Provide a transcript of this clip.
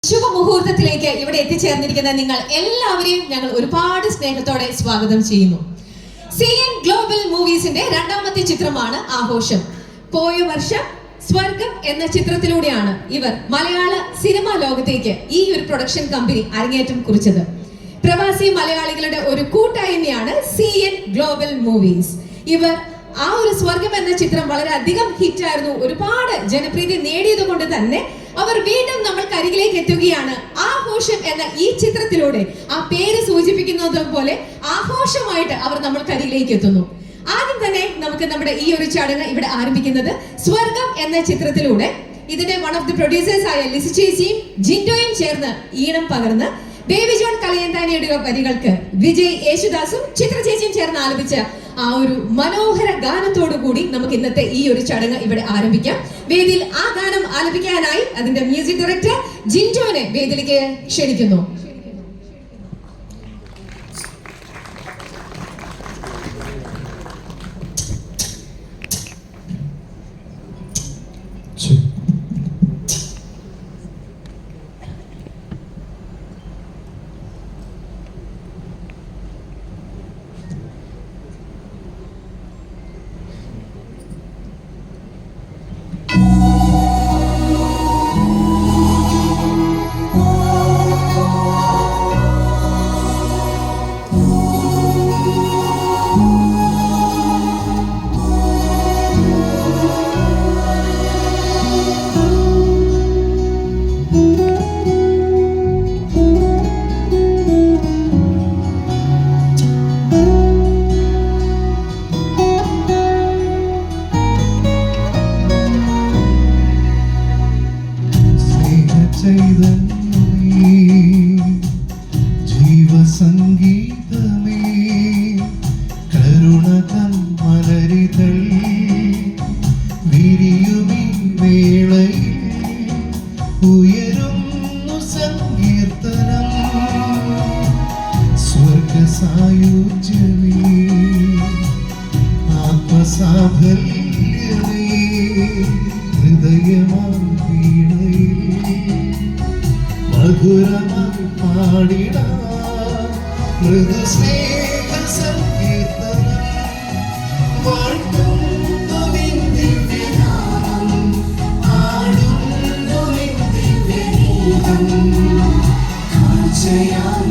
ശുഭമുഹൂർത്തത്തിലേക്ക് ഇവിടെ എത്തിച്ചേർന്നിരിക്കുന്ന നിങ്ങൾ എല്ലാവരെയും ഞങ്ങൾ ഒരുപാട് സ്നേഹത്തോടെ സ്വാഗതം ചെയ്യുന്നു. CN ഗ്ലോബൽ മൂവീസിന്റെ രണ്ടാമത്തെ ചിത്രമാണ് ആഘോഷം. പോയ വർഷം സ്വർഗം എന്ന ചിത്രത്തിലൂടെയാണ് ഇവർ മലയാള സിനിമാ ലോകത്തേക്ക് ഈ ഒരു പ്രൊഡക്ഷൻ കമ്പനി അരങ്ങേറ്റം കുറിച്ചത്. പ്രവാസി മലയാളികളുടെ ഒരു കൂട്ടായ്മയാണ് CN ഗ്ലോബൽ മൂവീസ്. ഇവർ ആ ഒരു സ്വർഗം എന്ന ചിത്രം വളരെയധികം ഹിറ്റായിരുന്നു, ഒരുപാട് ജനപ്രീതി നേടിയത് കൊണ്ട് തന്നെ അവർ വീണ്ടും നമ്മൾക്കരികിലേക്ക് എത്തുകയാണ്. ആഘോഷം എന്ന ഈ ചിത്രത്തിലൂടെ ആ പേര് സൂചിപ്പിക്കുന്നത് പോലെ ആഘോഷമായിട്ട് അവർ നമ്മൾക്കരികിലേക്ക് എത്തുന്നു. ആദ്യം തന്നെ നമുക്ക് നമ്മുടെ ഈ ഒരു ചടങ്ങ് ഇവിടെ ആരംഭിക്കുന്നത് സ്വർഗം എന്ന ചിത്രത്തിലൂടെ ഇതിന്റെ വൺ ഓഫ് ദി പ്രൊഡ്യൂസേഴ്സ് ആയ ലിസി ചേച്ചിയും ജിൻഡോയും ചേർന്ന് ഈണം പകർന്ന് ബേബി ജോൺ കളിയന്താനിയുടെ വരികൾക്ക് വിജയ് യേശുദാസും ചിത്ര ചേച്ചിയും ചേർന്ന് ആലപിച്ച ആ ഒരു മനോഹര ഗാനത്തോടു കൂടി നമുക്ക് ഇന്നത്തെ ഈ ഒരു ചടങ്ങ് ഇവിടെ ആരംഭിക്കാം. വേദിയിൽ ആ ഗാനം ആലപിക്കാനായി അതിന്റെ മ്യൂസിക് ഡയറക്ടർ ജിൻഡോനെ വേദിയിലേക്ക് ക്ഷണിക്കുന്നു. ജീവസംഗീതമേ കരുണതൻ മലരിതൾ വിരിയുമീ വേളയിൽ ഉയരുന്നു സങ്കീർത്തനം സ്വർഗസായുജ്യമേ ആത്മസാഫല്യമേ ഹൃദയമാം വീണയിൽ മധുരമായി പാടിടാം മൃദുസ്നേഹ സങ്കീർത്തനം വാഴ്ത്തുന്നു നിൻ ദിവ്യനാമം ആടുന്നു നിൻ ദിവ്യഗീതം കാഴ്ചയാൽ